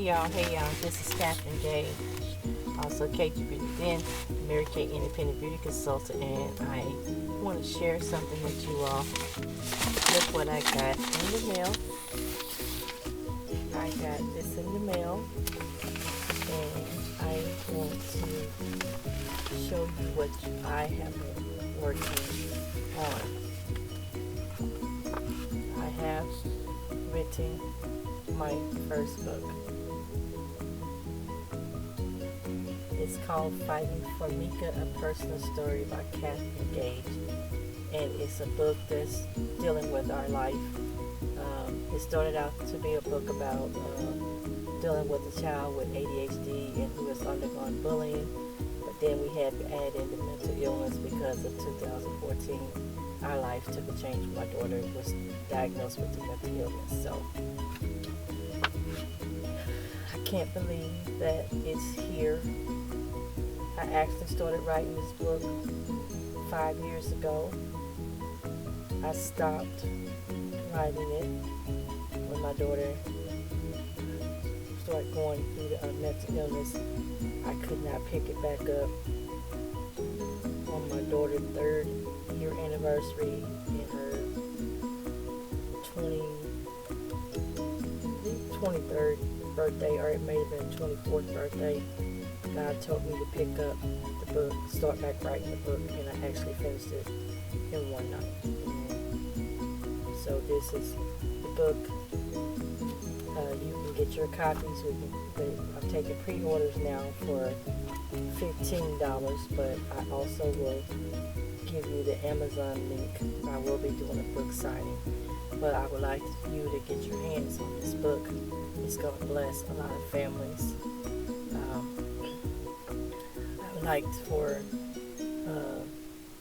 Hey y'all, this is Katherine Gage, also KG Beauty Den, Mary Kay Independent Beauty Consultant, and I want to share something with you all. Look what I got in the mail. I got this in the mail, and I want to show you what I have been working on. I have written my first book. It's called Fighting For Meka, a personal story by Katherine Gage, and it's a book that's dealing with our life. It started out to be a book about dealing with a child with ADHD and who has undergone bullying, but then we had to add in the mental illness because of 2014. Our life took a change when my daughter was diagnosed with the mental illness. So I can't believe that it's here. I actually started writing this book 5 years ago. I stopped writing it when my daughter started going through the mental illness. I could not pick it back up. On my daughter's 3rd year anniversary in her 23rd birthday, or it may have been 24th birthday, God told me to pick up the book, start back writing the book, and I actually finished it in one night. So this is the book. You can get your copies. I'm taking pre-orders now for $15, but I also will give you the Amazon link. I will be doing a book signing, but I would like you to get your hands on this book. It's going to bless a lot of families. I would like for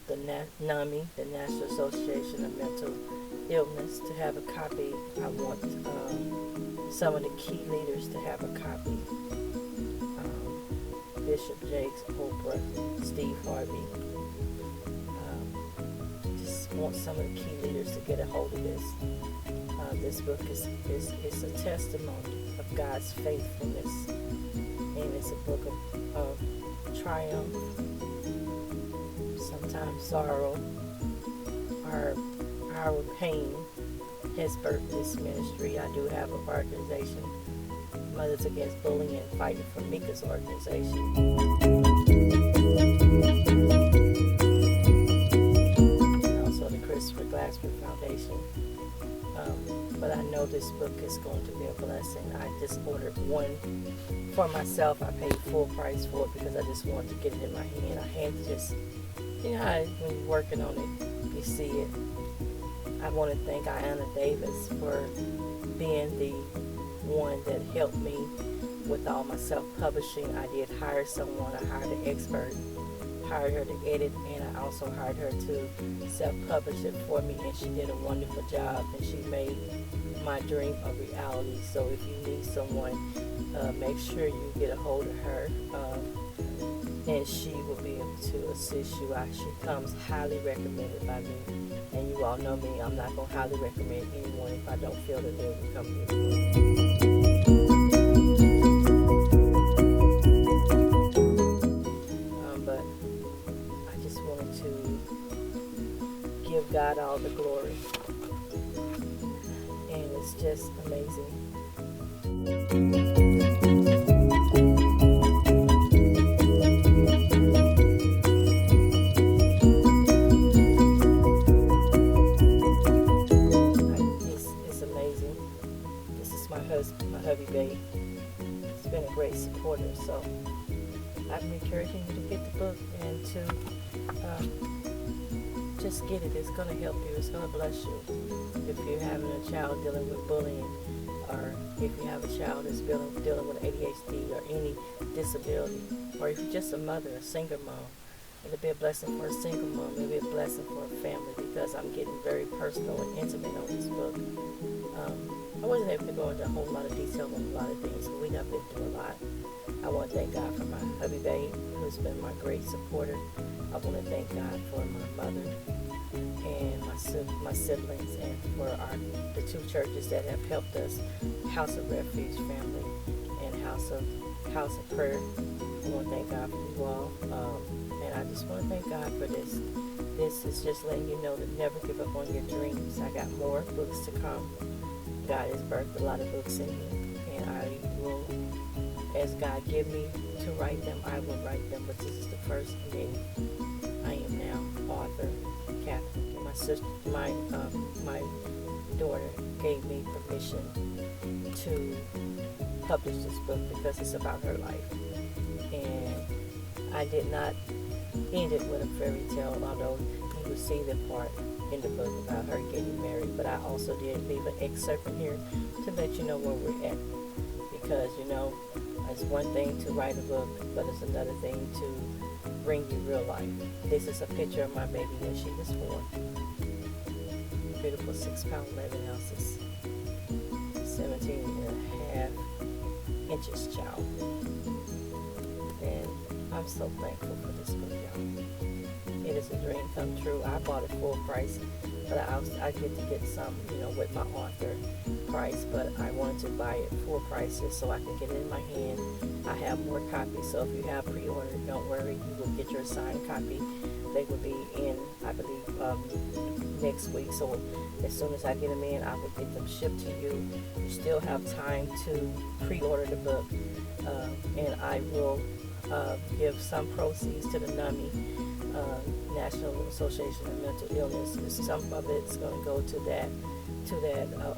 the NAMI, the National Association of Mental Illness, to have a copy. I want some of the key leaders to have a copy. Bishop Jakes, Oprah, Steve Harvey. Just want some of the key leaders to get a hold of this. This book is a testimony of God's faithfulness, and it's a book of triumph, sometimes sorrow. Our pain has birthed this ministry. I do have an organization, Mothers Against Bullying and Fighting For Meka's organization. And also the Christopher Glassford Foundation. But I know this book is going to be a blessing. I just ordered one for myself. I paid full price for it because I just wanted to get it in my hand. I had to just, you know how when you're working on it, you see it. I want to thank Ayanna Davis for being the one that helped me with all my self-publishing. I did hire someone. I hired an expert, hired her to edit, and I also hired her to self-publish it for me, and she did a wonderful job, and she made my dream a reality. So if you need someone, make sure you get a hold of her, and she will be able to assist you. She comes highly recommended by me, and you all know me, I'm not going to highly recommend anyone if I don't feel that they will come here. But I just wanted to give God all the glory, and it's just amazing. My hubby babe. He's been a great supporter, so I'm encouraging you to get the book and to just get it. It's going to help you. It's going to bless you. If you're having a child dealing with bullying, or if you have a child that's dealing with ADHD or any disability, or if you're just a mother, a single mom, it'll be a blessing for a single mom. It'll be a blessing for a family, because I'm getting very personal and intimate on this book. I wasn't able to go into a whole lot of detail on a lot of things, but we have been through a lot. I want to thank God for my hubby babe, who's been my great supporter. I want to thank God for my mother and my siblings, and for the two churches that have helped us, House of Refuge Family and house of prayer. I want to thank God for you all, and I just want to thank God for this. This is just letting you know to never give up on your dreams. I got more books to come. God has birthed a lot of books in me, and I will, as God give me to write them, I will write them. But this is the first name. I am now author Katherine. My sister, my daughter gave me permission to publish this book because it's about her life, and I did not end it with a fairy tale, although you will see the part in the book about her getting married. But I also did leave an excerpt in here to let you know where we're at, because it's one thing to write a book, but it's another thing to bring you real life. This is a picture of my baby when she was born. Beautiful 6 pound 11 ounces, 17 and a half inches, child. And I'm so thankful for this book, y'all. It is a dream come true. I bought it full price, but I get to get some, with my author price, but I wanted to buy it full price just so I can get it in my hand. I have more copies, so if you have pre-ordered, don't worry, you will get your signed copy. They will be in, I believe, next week. So as soon as I get them in, I will get them shipped to you. You still have time to pre-order the book, and I will give some proceeds to the NAMI, National Association of Mental Illness. Some of it's going to go to that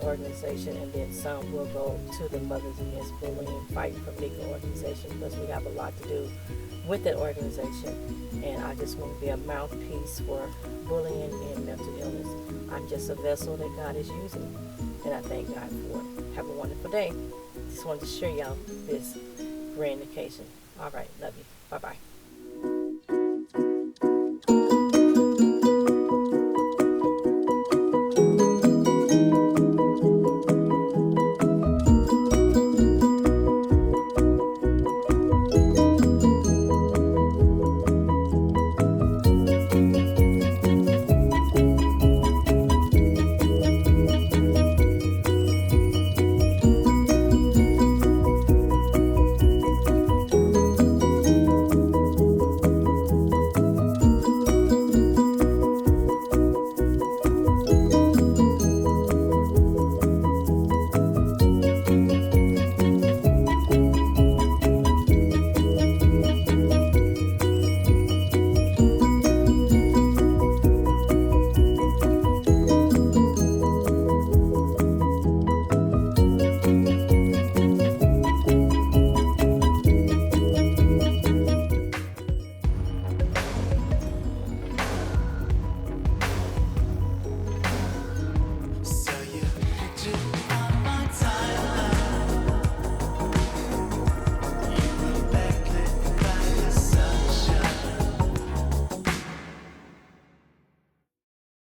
organization, and then some will go to the Mothers Against Bullying Fighting for Meka organization, because we have a lot to do with that organization, and I just want to be a mouthpiece for bullying and mental illness. I'm just a vessel that God is using, and I thank God for it. Have a wonderful day. Just wanted to share y'all this grand occasion. All right, love you. Bye-bye.